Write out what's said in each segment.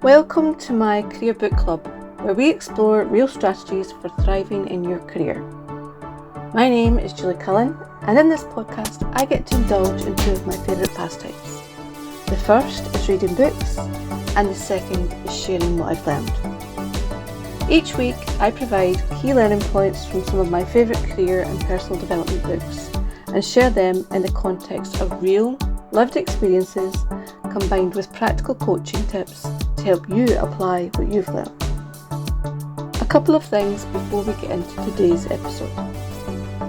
Welcome to my Career Book Club, where we explore real strategies for thriving in your career. My name is Julie Cullen, and in this podcast I get to indulge in two of my favourite pastimes. The first is reading books, and the second is sharing what I've learned. Each week I provide key learning points from some of my favourite career and personal development books, and share them in the context of real, lived experiences combined with practical coaching tips to help you apply what you've learned. A couple of things before we get into today's episode.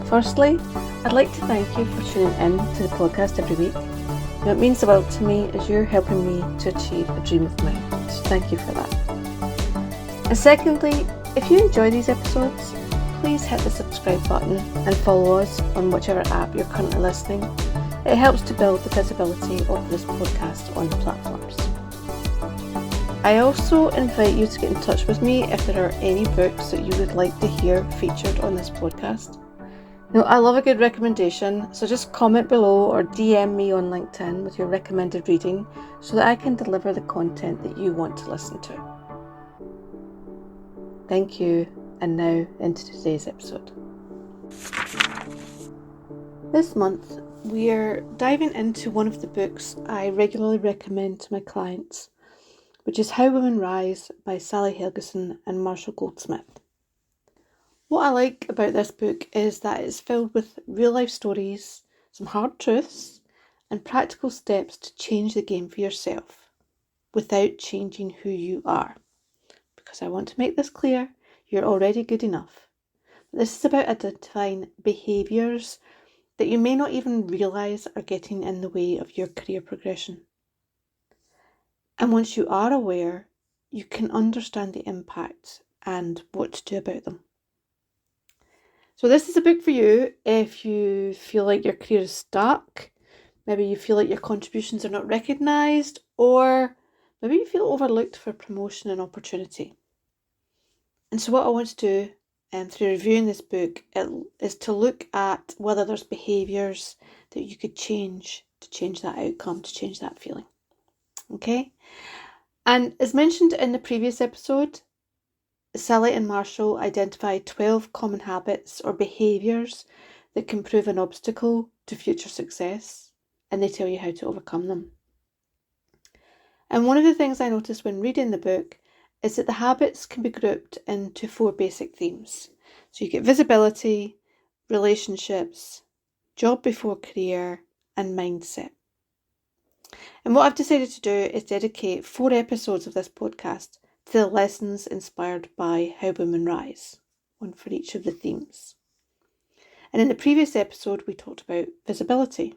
Firstly, I'd like to thank you for tuning in to the podcast every week. It means the world to me as you're helping me to achieve a dream of mine, so thank you for that. And secondly, if you enjoy these episodes, please hit the subscribe button and follow us on whichever app you're currently listening. It helps to build the visibility of this podcast on the platforms. I also invite you to get in touch with me if there are any books that you would like to hear featured on this podcast. Now, I love a good recommendation, so just comment below or DM me on LinkedIn with your recommended reading so that I can deliver the content that you want to listen to. Thank you, and now into today's episode. This month, we're diving into one of the books I regularly recommend to my clients, which is How Women Rise by Sally Helgesen and Marshall Goldsmith. What I like about this book is that it's filled with real life stories, some hard truths, and practical steps to change the game for yourself without changing who you are. Because I want to make this clear, you're already good enough. This is about identifying behaviours that you may not even realise are getting in the way of your career progression. And once you are aware, you can understand the impact and what to do about them. So this is a book for you if you feel like your career is stuck, maybe you feel like your contributions are not recognised, or maybe you feel overlooked for promotion and opportunity. And so what I want to do through reviewing this book is to look at whether there's behaviours that you could change to change that outcome, to change that feeling. Okay? And as mentioned in the previous episode, Sally and Marshall identify 12 common habits or behaviours that can prove an obstacle to future success, and they tell you how to overcome them. And one of the things I noticed when reading the book is that the habits can be grouped into 4 basic themes. So you get visibility, relationships, job before career, and mindset. And what I've decided to do is dedicate 4 episodes of this podcast to the lessons inspired by How Women Rise, one for each of the themes. And in the previous episode, we talked about visibility.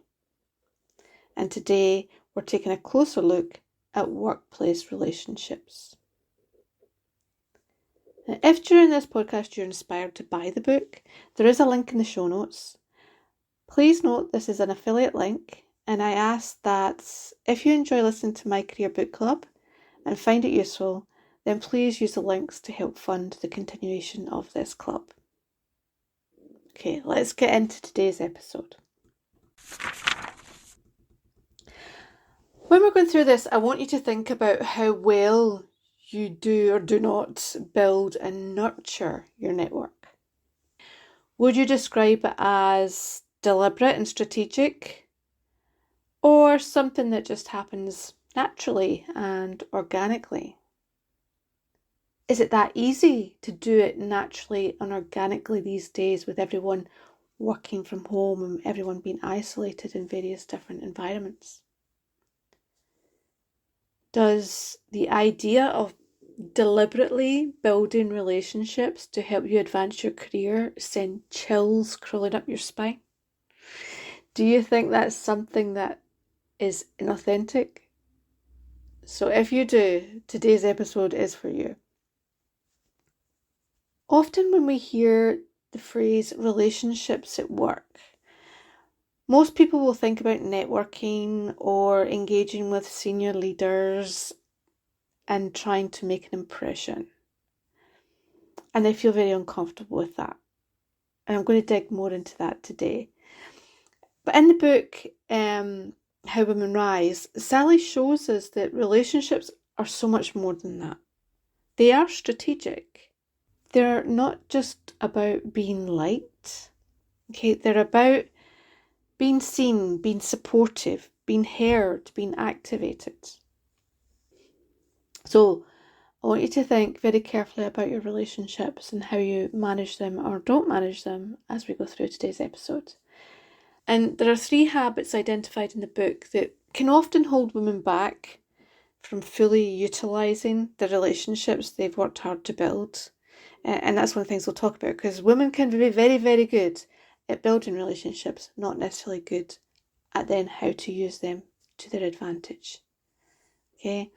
And today, we're taking a closer look at workplace relationships. Now, if during this podcast you're inspired to buy the book, there is a link in the show notes. Please note this is an affiliate link, and I ask that if you enjoy listening to my Career Book Club and find it useful, then please use the links to help fund the continuation of this club. Okay, let's get into today's episode. When we're going through this, I want you to think about how well you do or do not build and nurture your network. Would you describe it as deliberate and strategic, or something that just happens naturally and organically? Is it that easy to do it naturally and organically these days with everyone working from home and everyone being isolated in various different environments? Does the idea of deliberately building relationships to help you advance your career send chills crawling up your spine? Do you think that's something that is inauthentic? So if you do, today's episode is for you. Often when we hear the phrase relationships at work, most people will think about networking or engaging with senior leaders and trying to make an impression. And they feel very uncomfortable with that. And I'm going to dig more into that today. But in the book, How Women Rise, Sally shows us that relationships are so much more than that. They are strategic. They're not just about being liked. Okay, they're about being seen, being supportive, being heard, being activated. So I want you to think very carefully about your relationships and how you manage them or don't manage them as we go through today's episode. And there are 3 habits identified in the book that can often hold women back from fully utilising the relationships they've worked hard to build. And that's one of the things we'll talk about, because women can be very, very good at building relationships, not necessarily good at then how to use them to their advantage. Okay,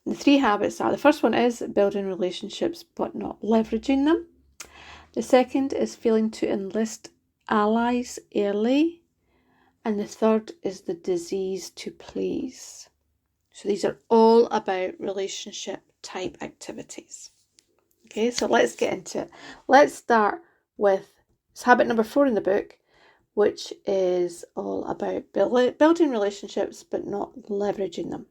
and the 3 habits are, the first one is building relationships but not leveraging them. The second is failing to enlist allies early. And the third is the disease to please. So these are all about relationship type activities. Okay, so let's get into it. Let's start with habit number 4 in the book, which is all about building relationships but not leveraging them.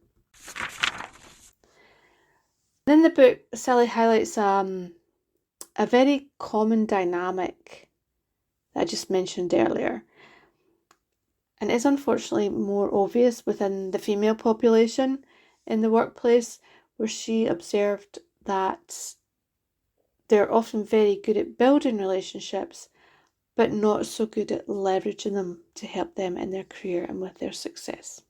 In the book, Sally highlights a very common dynamic that I just mentioned earlier, and is unfortunately more obvious within the female population in the workplace, where she observed that they're often very good at building relationships, but not so good at leveraging them to help them in their career and with their success.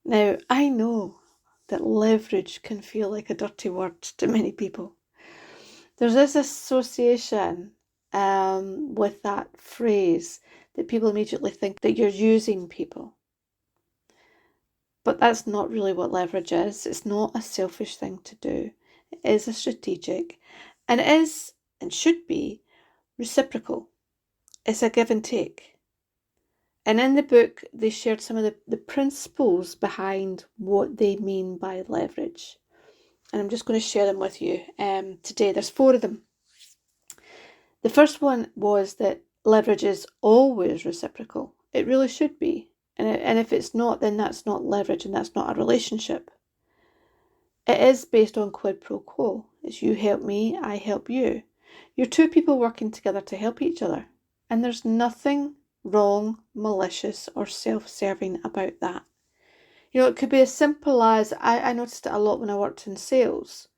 Now, I know that leverage can feel like a dirty word to many people. There's this association with that phrase that people immediately think that you're using people. But that's not really what leverage is. It's not a selfish thing to do. It is a strategic, and it is and should be reciprocal. It's a give and take. And in the book, they shared some of the principles behind what they mean by leverage. And I'm just going to share them with you today. There's 4 of them. The first one was that leverage is always reciprocal. It really should be. And if it's not, then that's not leverage and that's not a relationship. It is based on quid pro quo. It's you help me, I help you. You're 2 people working together to help each other. And there's nothing wrong, malicious, or self-serving about that. You know, it could be as simple as, I noticed it a lot when I worked in sales.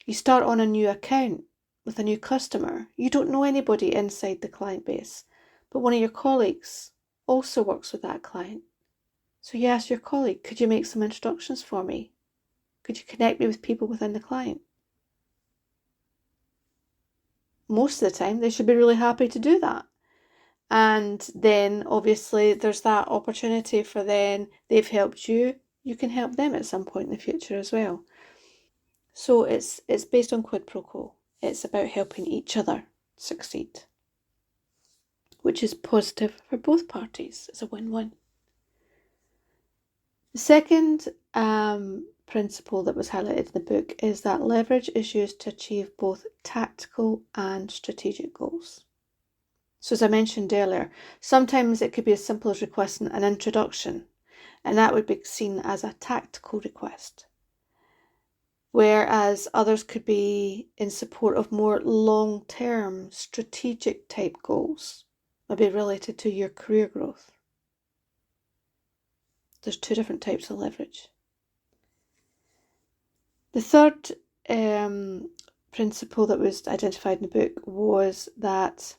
You start on a new account with a new customer. You don't know anybody inside the client base, but one of your colleagues also works with that client. So you ask your colleague, could you make some introductions for me? Could you connect me with people within the client? Most of the time, they should be really happy to do that. And then obviously there's that opportunity for then they've helped you, you can help them at some point in the future as well. So it's based on quid pro quo. It's about helping each other succeed, which is positive for both parties. It's a win-win. The second principle that was highlighted in the book is that leverage is used to achieve both tactical and strategic goals. So as I mentioned earlier, sometimes it could be as simple as requesting an introduction, and that would be seen as a tactical request. Whereas others could be in support of more long-term strategic type goals, maybe related to your career growth. There's 2 different types of leverage. The third principle that was identified in the book was that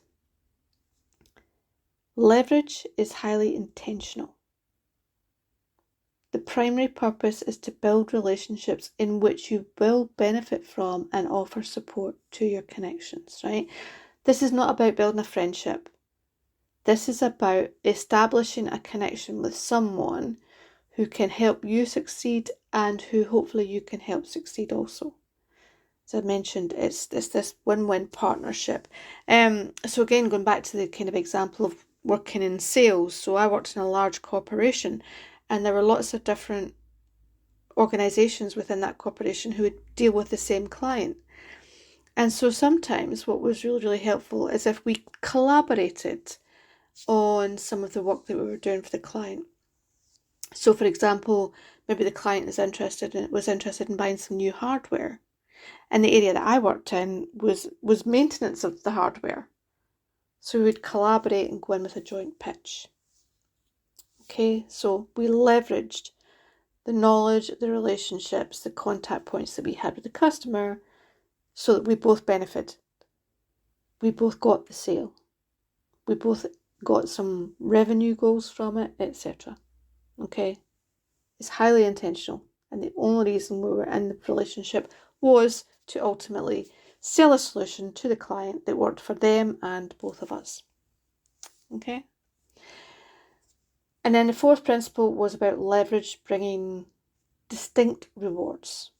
leverage is highly intentional. The primary purpose is to build relationships in which you will benefit from and offer support to your connections, right? This is not about building a friendship. This is about establishing a connection with someone who can help you succeed and who hopefully you can help succeed also. As I mentioned, it's this win-win partnership. So again, going back to the kind of example of working in sales. So I worked in a large corporation, and there were lots of different organisations within that corporation who would deal with the same client. And so sometimes what was really, really helpful is if we collaborated on some of the work that we were doing for the client. So, for example, maybe the client was interested in buying some new hardware. And the area that I worked in was maintenance of the hardware. So we would collaborate and go in with a joint pitch. Okay, so we leveraged the knowledge, the relationships, the contact points that we had with the customer so that we both benefited. We both got the sale. We both got some revenue goals from it, etc. Okay, it's highly intentional. And the only reason we were in the relationship was to ultimately sell a solution to the client that worked for them and both of us. Okay. And then the fourth principle was about leverage bringing distinct rewards.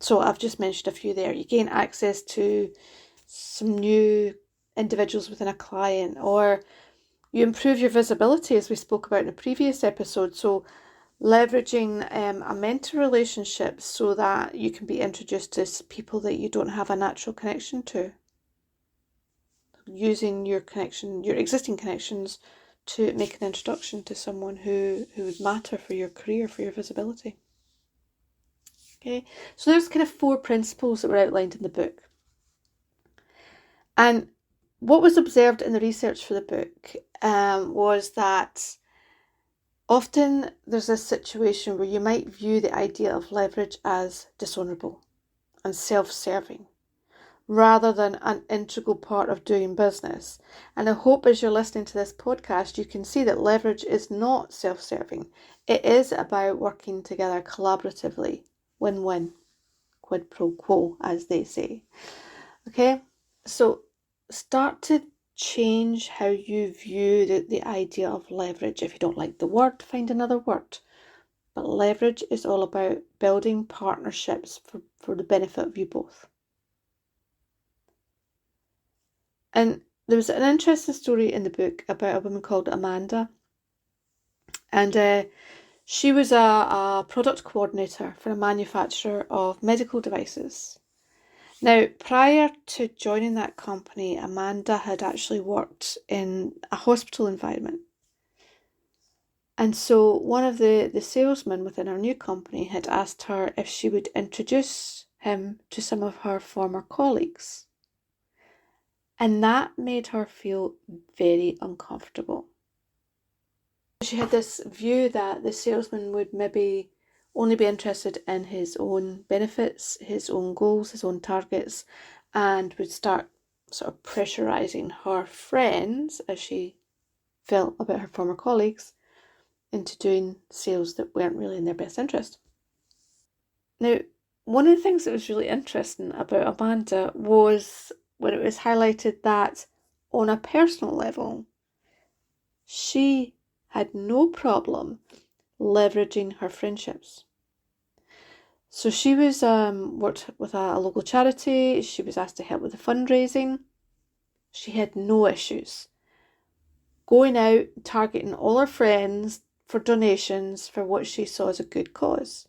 So I've just mentioned a few there. You gain access to some new individuals within a client, or you improve your visibility, as we spoke about in a previous episode. So leveraging a mentor relationship so that you can be introduced to people that you don't have a natural connection to. Using your existing connections to make an introduction to someone who would matter for your career, for your visibility. Okay, so there's kind of 4 principles that were outlined in the book. And what was observed in the research for the book was that often there's this situation where you might view the idea of leverage as dishonourable and self-serving, rather than an integral part of doing business. And I hope as you're listening to this podcast, you can see that leverage is not self-serving. It is about working together collaboratively, win-win, quid pro quo, as they say. Okay, so start to change how you view the idea of leverage. If you don't like the word, find another word. But leverage is all about building partnerships for the benefit of you both. And there was an interesting story in the book about a woman called Amanda. And she was a product coordinator for a manufacturer of medical devices. Now, prior to joining that company, Amanda had actually worked in a hospital environment. And so one of the salesmen within our new company had asked her if she would introduce him to some of her former colleagues. And that made her feel very uncomfortable. She had this view that the salesman would maybe only be interested in his own benefits, his own goals, his own targets, and would start sort of pressurising her friends, as she felt about her former colleagues, into doing sales that weren't really in their best interest. Now, one of the things that was really interesting about Amanda was when it was highlighted that on a personal level, she had no problem leveraging her friendships. So she was worked with a local charity. She was asked to help with the fundraising. She had no issues going out, targeting all her friends for donations for what she saw as a good cause.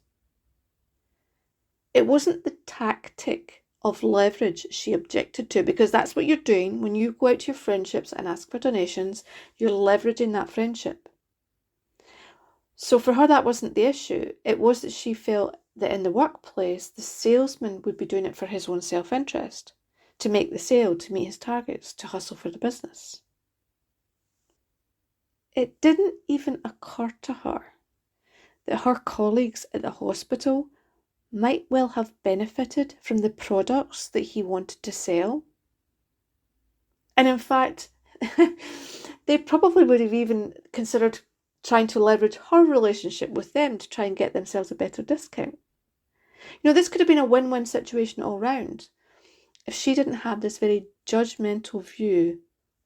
It wasn't the tactic of leverage she objected to, because that's what you're doing when you go out to your friendships and ask for donations. You're leveraging that friendship. So for her, that wasn't the issue. It was that she felt that in the workplace, the salesman would be doing it for his own self-interest, to make the sale, to meet his targets, to hustle for the business. It didn't even occur to her that her colleagues at the hospital might well have benefited from the products that he wanted to sell. And in fact, they probably would have even considered trying to leverage her relationship with them to try and get themselves a better discount. You know, this could have been a win-win situation all round if she didn't have this very judgmental view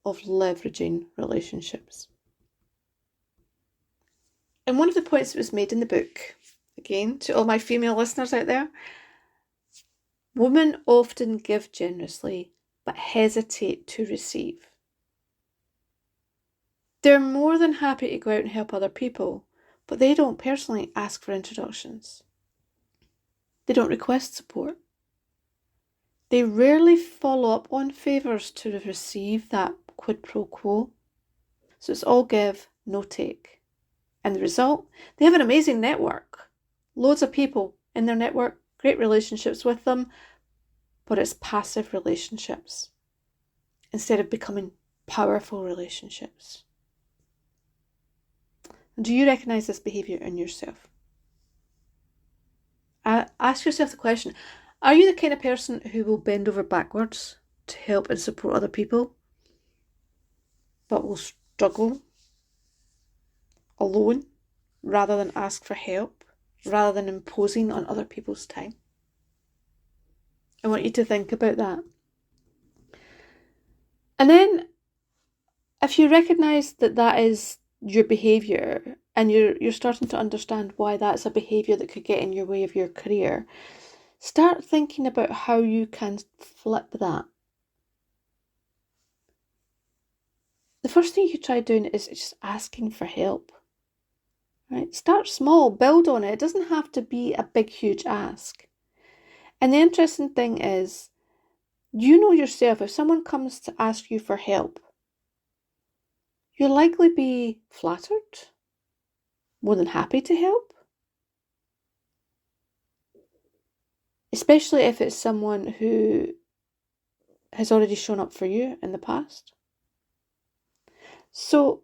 of leveraging relationships. And one of the points that was made in the book, again, to all my female listeners out there, women often give generously but hesitate to receive. They're more than happy to go out and help other people, but they don't personally ask for introductions. They don't request support. They rarely follow up on favours to receive that quid pro quo. So it's all give, no take. And the result, they have an amazing network. Loads of people in their network, great relationships with them, but it's passive relationships instead of becoming powerful relationships. And do you recognize this behaviour in yourself? Ask yourself the question, are you the kind of person who will bend over backwards to help and support other people, but will struggle alone rather than ask for help, rather than imposing on other people's time? I want you to think about that. And then if you recognise that that is your behaviour and you're starting to understand why that's a behaviour that could get in your way of your career, start thinking about how you can flip that. The first thing you try doing is just asking for help. Right? Start small, build on it. It doesn't have to be a big, huge ask. And the interesting thing is, you know yourself, if someone comes to ask you for help, you'll likely be flattered, more than happy to help. Especially if it's someone who has already shown up for you in the past. So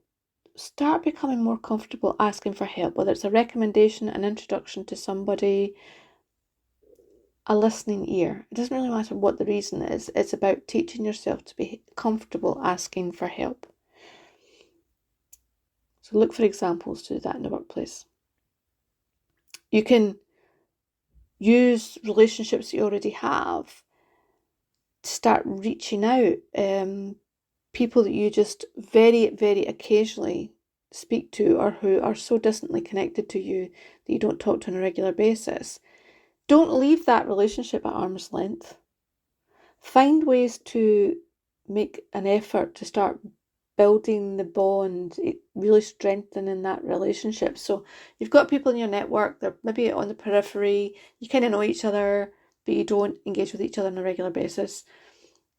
start becoming more comfortable asking for help, whether it's a recommendation, an introduction to somebody, a listening ear. It doesn't really matter what the reason is. It's about teaching yourself to be comfortable asking for help. So look for examples to do that in the workplace. You can use relationships you already have to start reaching out. People that you just very, very occasionally speak to, or who are so distantly connected to you that you don't talk to on a regular basis. Don't leave that relationship at arm's length. Find ways to make an effort to start building the bond, really strengthening that relationship. So you've got people in your network, they're maybe on the periphery, you kind of know each other, but you don't engage with each other on a regular basis.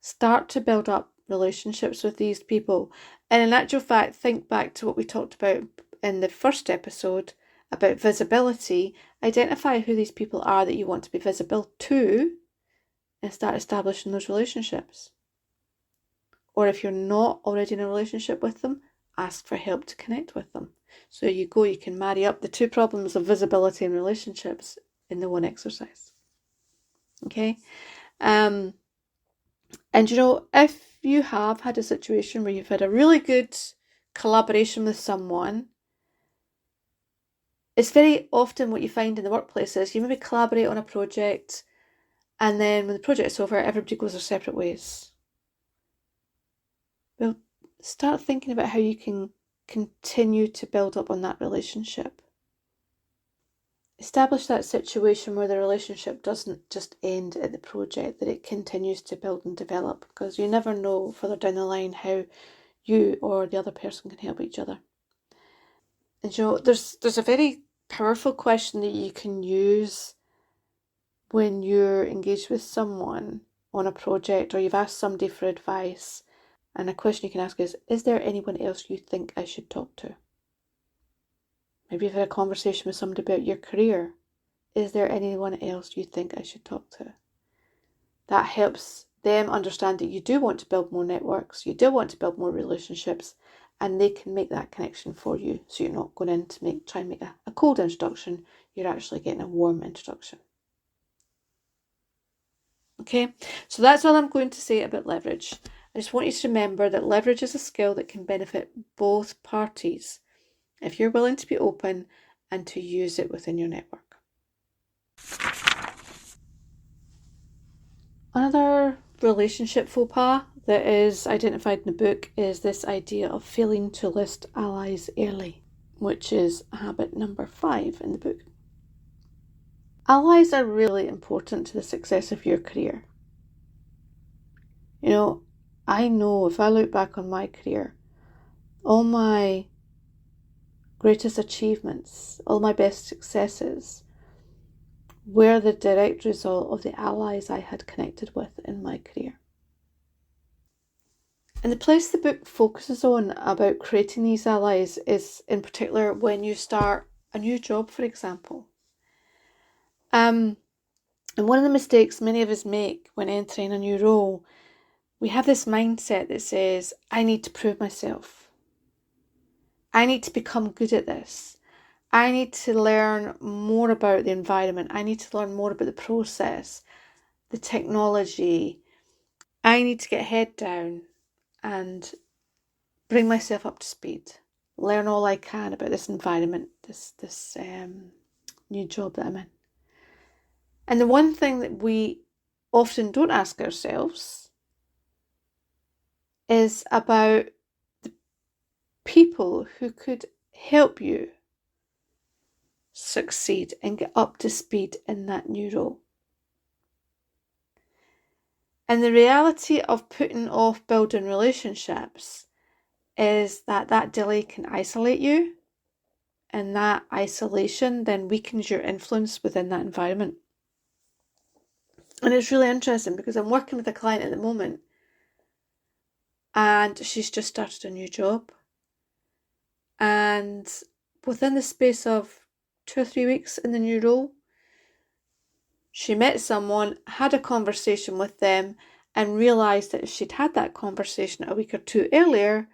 Start to build up relationships with these people. And in actual fact, think back to what we talked about in the first episode about visibility. Identify who these people are that you want to be visible to and start establishing those relationships. Or if you're not already in a relationship with them, ask for help to connect with them. So there you go, you can marry up the two problems of visibility and relationships in the one exercise. Okay? And you know, if you have had a situation where you've had a really good collaboration with someone, it's very often what you find in the workplace is you maybe collaborate on a project, and then when the project's over, everybody goes their separate ways. Well, start thinking about how you can continue to build up on that relationship. Establish that situation where the relationship doesn't just end at the project, that it continues to build and develop, because you never know further down the line how you or the other person can help each other. And you know, there's a very powerful question that you can use when you're engaged with someone on a project, or you've asked somebody for advice, and a question you can ask is there anyone else you think I should talk to? Maybe you've had a conversation with somebody about your career. Is there anyone else you think I should talk to? That helps them understand that you do want to build more networks, you do want to build more relationships, and they can make that connection for you. So you're not going in to try and make a cold introduction, you're actually getting a warm introduction. Okay, so that's all I'm going to say about leverage. I just want you to remember that leverage is a skill that can benefit both parties if you're willing to be open and to use it within your network. Another relationship faux pas that is identified in the book is this idea of failing to list allies early, which is habit number 5 in the book. Allies are really important to the success of your career. You know, I know if I look back on my career, all my greatest achievements, all my best successes were the direct result of the allies I had connected with in my career. And the place the book focuses on about creating these allies is in particular when you start a new job, for example. And one of the mistakes many of us make when entering a new role, we have this mindset that says, I need to prove myself. I need to become good at this. I need to learn more about the environment. I need to learn more about the process, the technology. I need to get head down and bring myself up to speed. Learn all I can about this environment, this new job that I'm in. And the one thing that we often don't ask ourselves is about the people who could help you succeed and get up to speed in that new role. And the reality of putting off building relationships is that delay can isolate you, and that isolation then weakens your influence within that environment. And it's really interesting because I'm working with a client at the moment and she's just started a new job. And within the space of 2 or 3 weeks in the new role, she met someone, had a conversation with them, and realised that if she'd had that conversation a week or two earlier,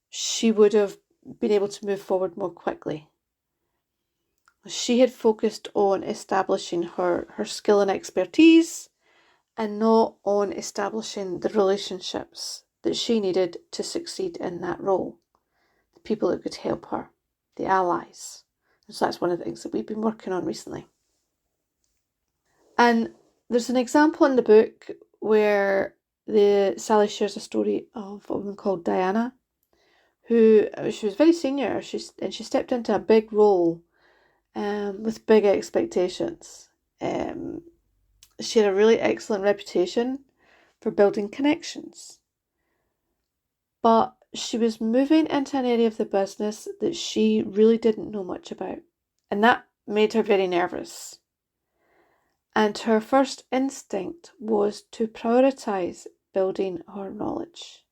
she would have been able to move forward more quickly. She had focused on establishing her skill and expertise and not on establishing the relationships that she needed to succeed in that role. The people that could help her, the allies. And so that's one of the things that we've been working on recently. And there's an example in the book where Sally shares a story of a woman called Diana, who she was very senior, and she stepped into a big role with big expectations. She had a really excellent reputation for building connections. But she was moving into an area of the business that she really didn't know much about. And that made her very nervous. And her first instinct was to prioritise building her knowledge.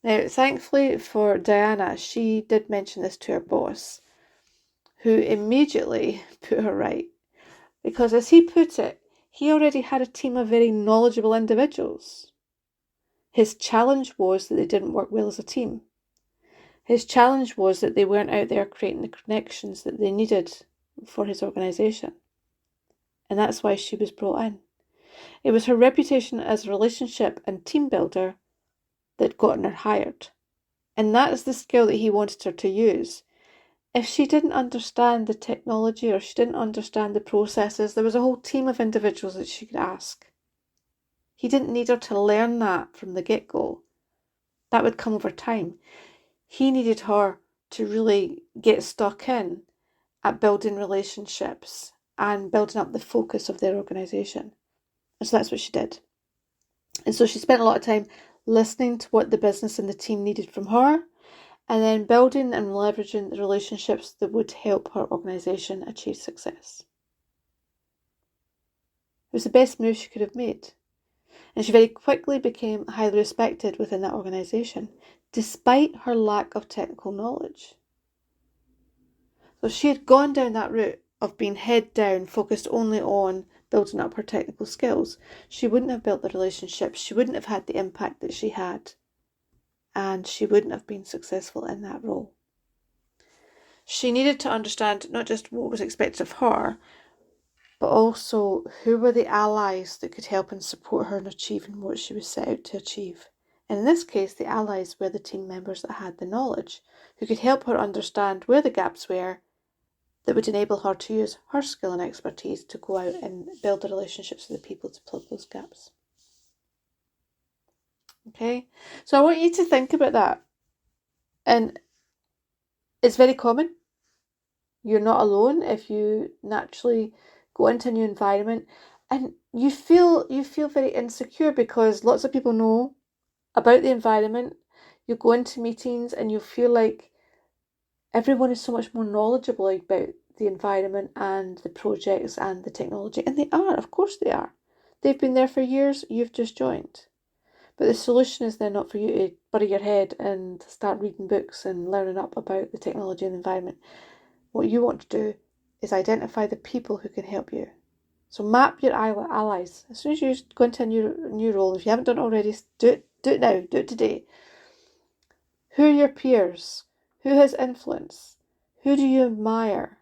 Now, thankfully for Diana, she did mention this to her boss, who immediately put her right. Because as he put it, he already had a team of very knowledgeable individuals. His challenge was that they didn't work well as a team. His challenge was that they weren't out there creating the connections that they needed for his organisation. And that's why she was brought in. It was her reputation as a relationship and team builder that gotten her hired. And that is the skill that he wanted her to use. If she didn't understand the technology or she didn't understand the processes, there was a whole team of individuals that she could ask. He didn't need her to learn that from the get-go. That would come over time. He needed her to really get stuck in at building relationships and building up the focus of their organisation. And so that's what she did. And so she spent a lot of time listening to what the business and the team needed from her, and then building and leveraging the relationships that would help her organisation achieve success. It was the best move she could have made. And she very quickly became highly respected within that organisation, despite her lack of technical knowledge. So she had gone down that route of being head down, focused only on building up her technical skills. She wouldn't have built the relationships, she wouldn't have had the impact that she had, and she wouldn't have been successful in that role. She needed to understand not just what was expected of her, but also who were the allies that could help and support her in achieving what she was set out to achieve. And in this case, the allies were the team members that had the knowledge, who could help her understand where the gaps were that would enable her to use her skill and expertise to go out and build the relationships with the people to plug those gaps. Okay, so I want you to think about that. And it's very common. You're not alone if you naturally go into a new environment and you feel very insecure because lots of people know about the environment. You go into meetings and you feel like everyone is so much more knowledgeable about the environment and the projects and the technology. And they are, of course they are. They've been there for years, you've just joined. But the solution is then not for you to bury your head and start reading books and learning up about the technology and the environment. What you want to do is identify the people who can help you. So map your allies. As soon as you go into a new role, if you haven't done it already, do it now, do it today. Who are your peers? Who has influence? Who do you admire?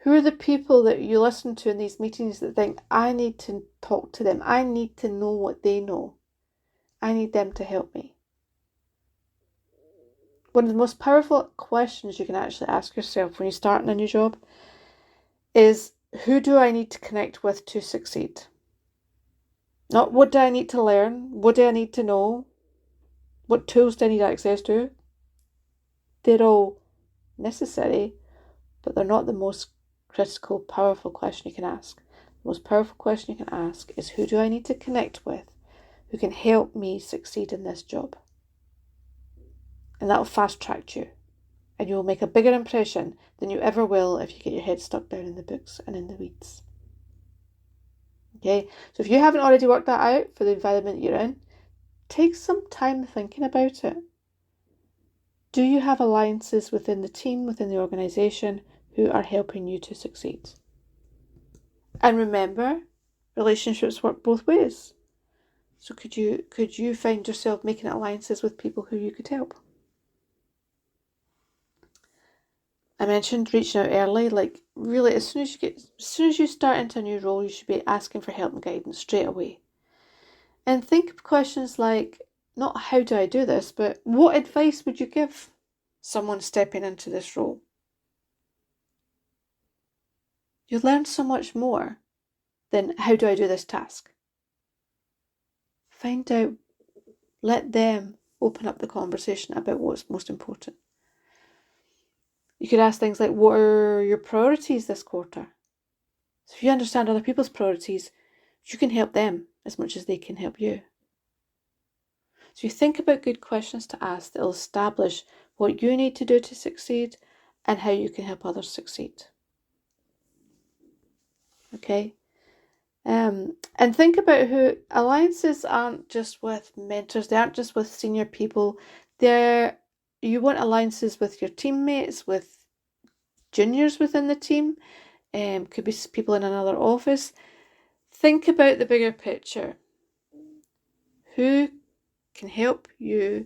Who are the people that you listen to in these meetings that think, I need to talk to them. I need to know what they know. I need them to help me. One of the most powerful questions you can actually ask yourself when you start in a new job is, who do I need to connect with to succeed? Not what do I need to learn? What do I need to know? What tools do I need access to? They're all necessary, but they're not the most critical, powerful question you can ask. The most powerful question you can ask is, who do I need to connect with who can help me succeed in this job? And that'll fast track you. And you'll make a bigger impression than you ever will if you get your head stuck down in the books and in the weeds. Okay, so if you haven't already worked that out for the environment you're in, take some time thinking about it. Do you have alliances within the team, within the organisation, who are helping you to succeed? And remember, relationships work both ways. So could you find yourself making alliances with people who you could help? I mentioned reaching out early. Like, really, as soon as you start into a new role, you should be asking for help and guidance straight away. And think of questions like, not how do I do this, but what advice would you give someone stepping into this role? You'll learn so much more than how do I do this task. Find out, let them open up the conversation about what's most important. You could ask things like, what are your priorities this quarter? So if you understand other people's priorities, you can help them as much as they can help you. So you think about good questions to ask that will establish what you need to do to succeed and how you can help others succeed. Okay? And think about who alliances aren't just with mentors, they aren't just with senior people. You want alliances with your teammates, with juniors within the team, could be people in another office. Think about the bigger picture. Who can help you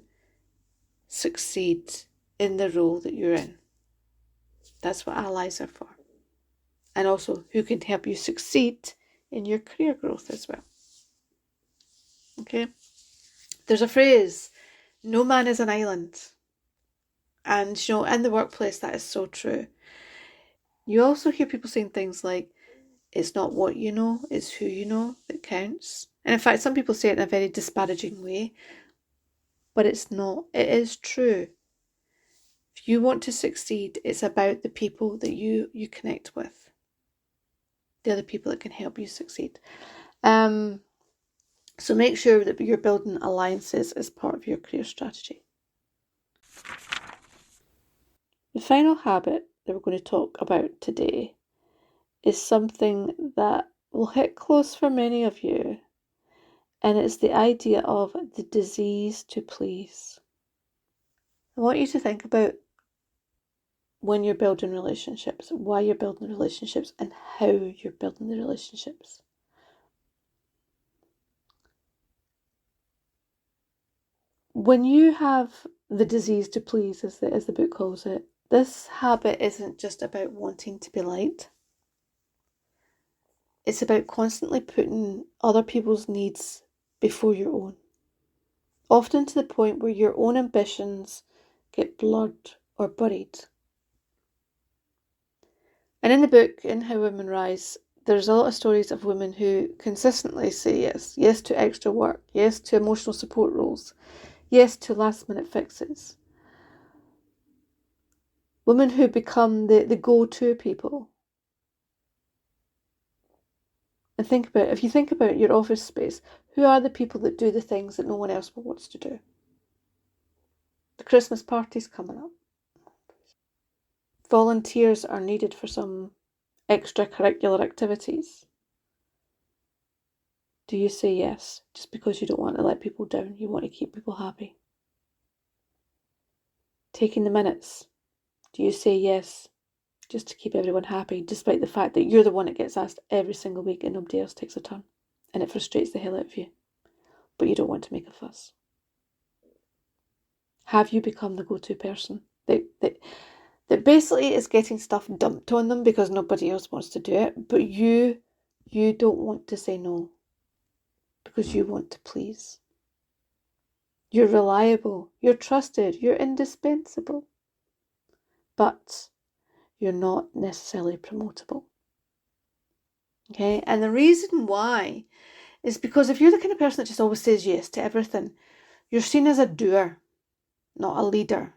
succeed in the role that you're in? That's what allies are for. And also, who can help you succeed in your career growth as well. Okay? There's a phrase, no man is an island. And, in the workplace, that is so true. You also hear people saying things like, it's not what you know, it's who you know that counts. And in fact, some people say it in a very disparaging way, but it's not. It is true. If you want to succeed, it's about the people that you connect with. They're the people that can help you succeed. So make sure that you're building alliances as part of your career strategy. The final habit that we're going to talk about today is something that will hit close for many of you, and it's the idea of the disease to please. I want you to think about when you're building relationships, why you're building relationships, and how you're building the relationships. When you have the disease to please, as the book calls it, this habit isn't just about wanting to be liked. It's about constantly putting other people's needs before your own. Often to the point where your own ambitions get blurred or buried. And in the book, in How Women Rise, there's a lot of stories of women who consistently say yes. Yes to extra work. Yes to emotional support roles. Yes to last minute fixes. Women who become the go-to people. And if you think about your office space, who are the people that do the things that no one else wants to do? The Christmas party's coming up. Volunteers are needed for some extracurricular activities. do you say yes just because you don't want to let people down? You want to keep people happy? Taking the minutes, do you say yes just to keep everyone happy, despite the fact that you're the one that gets asked every single week and nobody else takes a turn? And it frustrates the hell out of you, but you don't want to make a fuss. Have you become the go-to person that basically is getting stuff dumped on them because nobody else wants to do it, but you don't want to say no because you want to please? You're reliable, you're trusted, you're indispensable, but you're not necessarily promotable. Okay, and the reason why is because if you're the kind of person that just always says yes to everything, you're seen as a doer, not a leader.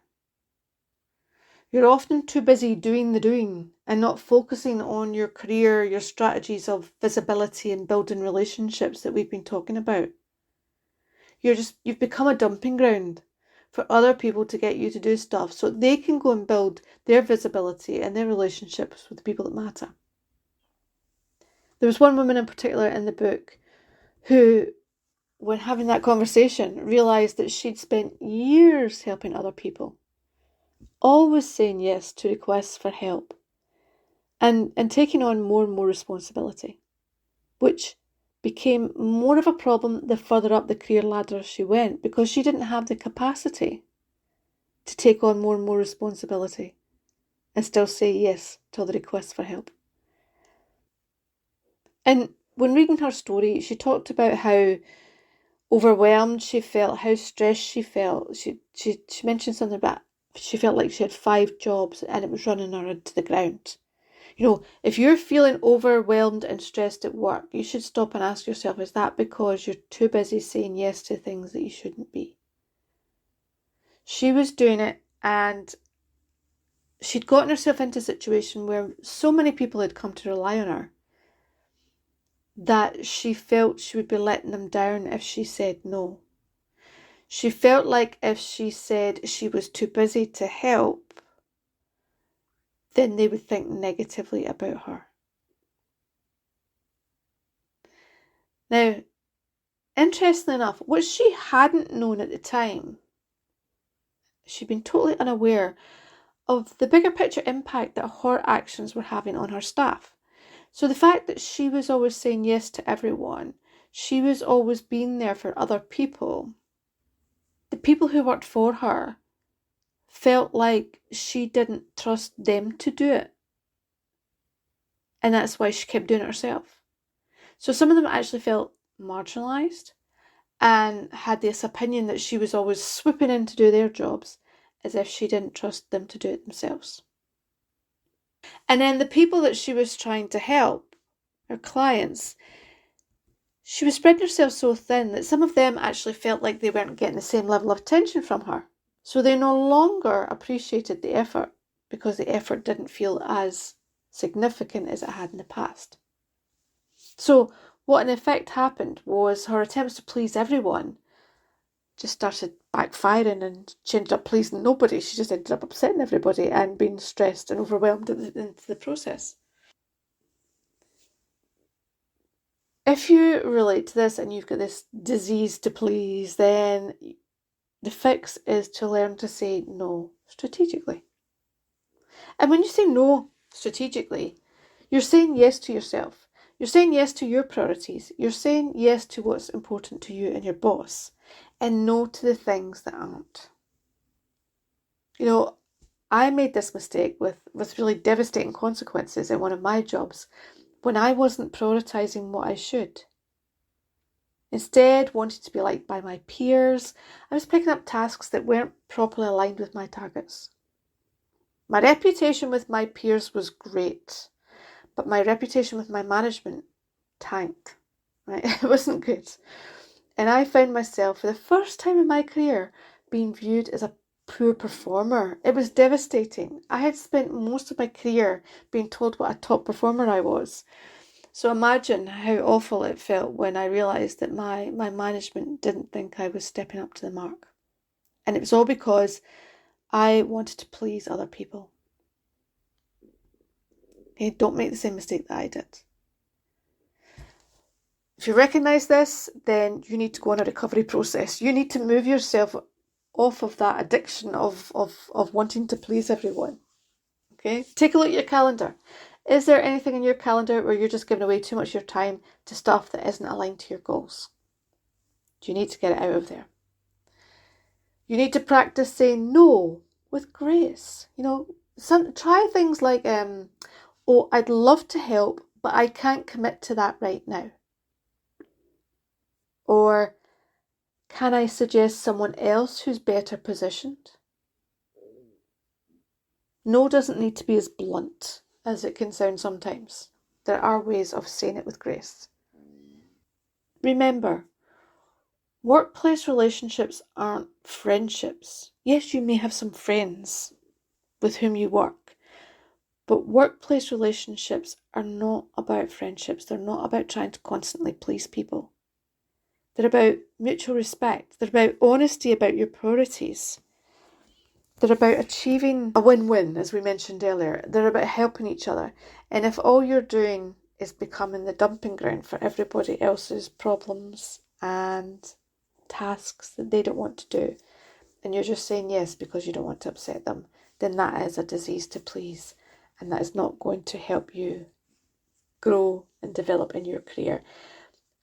You're often too busy doing the doing and not focusing on your career, your strategies of visibility and building relationships that we've been talking about. You've become a dumping ground for other people to get you to do stuff so they can go and build their visibility and their relationships with the people that matter. There was one woman in particular in the book who, when having that conversation, realised that she'd spent years helping other people, always saying yes to requests for help, and taking on more and more responsibility, which became more of a problem the further up the career ladder she went, because she didn't have the capacity to take on more and more responsibility and still say yes to all the requests for help. And when reading her story, she talked about how overwhelmed she felt, how stressed she felt. She mentioned something about she felt like she had 5 jobs and it was running her into the ground. You know, if you're feeling overwhelmed and stressed at work, you should stop and ask yourself, is that because you're too busy saying yes to things that you shouldn't be? She was doing it, and she'd gotten herself into a situation where so many people had come to rely on her that she felt she would be letting them down if she said no. She felt like if she said she was too busy to help, then they would think negatively about her. Now, interestingly enough, what she hadn't known at the time, she'd been totally unaware of the bigger picture impact that her actions were having on her staff. So the fact that she was always saying yes to everyone, she was always being there for other people, the people who worked for her felt like she didn't trust them to do it. And that's why she kept doing it herself. So some of them actually felt marginalised and had this opinion that she was always swooping in to do their jobs as if she didn't trust them to do it themselves. And then the people that she was trying to help, her clients, she was spreading herself so thin that some of them actually felt like they weren't getting the same level of attention from her. So they no longer appreciated the effort because the effort didn't feel as significant as it had in the past. So what in effect happened was her attempts to please everyone just started backfiring, and she ended up pleasing nobody. She just ended up upsetting everybody and being stressed and overwhelmed into the process. If you relate to this and you've got this disease to please, then the fix is to learn to say no strategically. And when you say no strategically, you're saying yes to yourself. You're saying yes to your priorities. You're saying yes to what's important to you and your boss, and no to the things that aren't. You know, I made this mistake with really devastating consequences in one of my jobs when I wasn't prioritising what I should. Instead, wanting to be liked by my peers, I was picking up tasks that weren't properly aligned with my targets. My reputation with my peers was great, but my reputation with my management tanked. Right? It wasn't good. And I found myself, for the first time in my career, being viewed as a poor performer. It was devastating. I had spent most of my career being told what a top performer I was. So imagine how awful it felt when I realised that my management didn't think I was stepping up to the mark. And it was all because I wanted to please other people. Okay, don't make the same mistake that I did. If you recognise this, then you need to go on a recovery process. You need to move yourself off of that addiction of wanting to please everyone. Okay? Take a look at your calendar. Is there anything in your calendar where you're just giving away too much of your time to stuff that isn't aligned to your goals? You need to get it out of there. You need to practice saying no with grace. Try things like, oh, I'd love to help, but I can't commit to that right now. Or, can I suggest someone else who's better positioned? No doesn't need to be as blunt as it can sound sometimes. There are ways of saying it with grace. Remember, workplace relationships aren't friendships. Yes, you may have some friends with whom you work, but workplace relationships are not about friendships. They're not about trying to constantly please people. They're about mutual respect. They're about honesty about your priorities. They're about achieving a win-win, as we mentioned earlier. They're about helping each other. And if all you're doing is becoming the dumping ground for everybody else's problems and tasks that they don't want to do, and you're just saying yes because you don't want to upset them, then that is a disease to please. And that is not going to help you grow and develop in your career.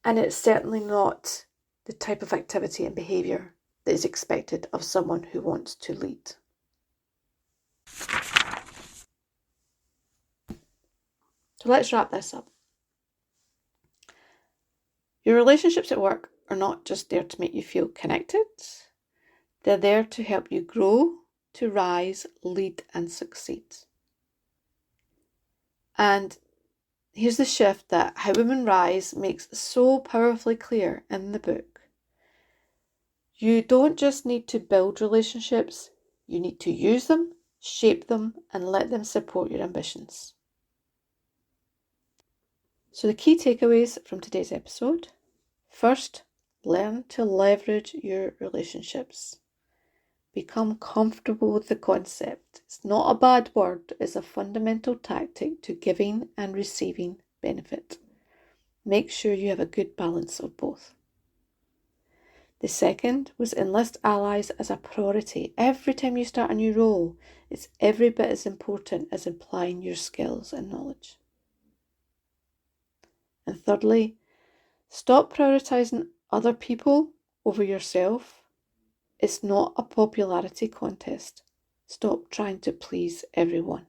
And it's certainly not the type of activity and behaviour that is expected of someone who wants to lead. So let's wrap this up. Your relationships at work are not just there to make you feel connected. They're there to help you grow, to rise, lead and succeed. And here's the shift that How Women Rise makes so powerfully clear in the book. You don't just need to build relationships, you need to use them, shape them, and let them support your ambitions. So the key takeaways from today's episode. First, learn to leverage your relationships. Become comfortable with the concept. It's not a bad word, it's a fundamental tactic to giving and receiving benefit. Make sure you have a good balance of both. The second was enlist allies as a priority. Every time you start a new role, it's every bit as important as applying your skills and knowledge. And thirdly, stop prioritising other people over yourself. It's not a popularity contest. Stop trying to please everyone.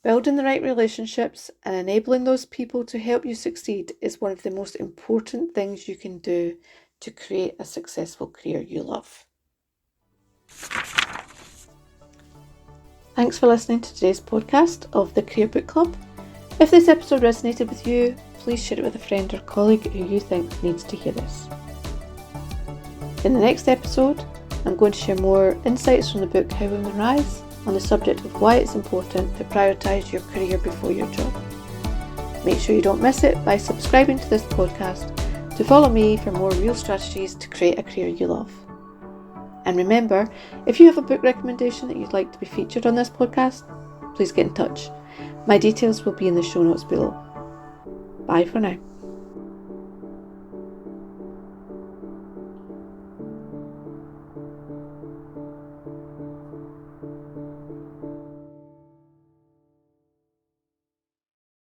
Building the right relationships and enabling those people to help you succeed is one of the most important things you can do to create a successful career you love. Thanks for listening to today's podcast of the Career Book Club. If this episode resonated with you, please share it with a friend or colleague who you think needs to hear this. In the next episode, I'm going to share more insights from the book How Women Rise on the subject of why it's important to prioritise your career before your job. Make sure you don't miss it by subscribing to this podcast to follow me for more real strategies to create a career you love. And remember, if you have a book recommendation that you'd like to be featured on this podcast, please get in touch. My details will be in the show notes below. Bye for now.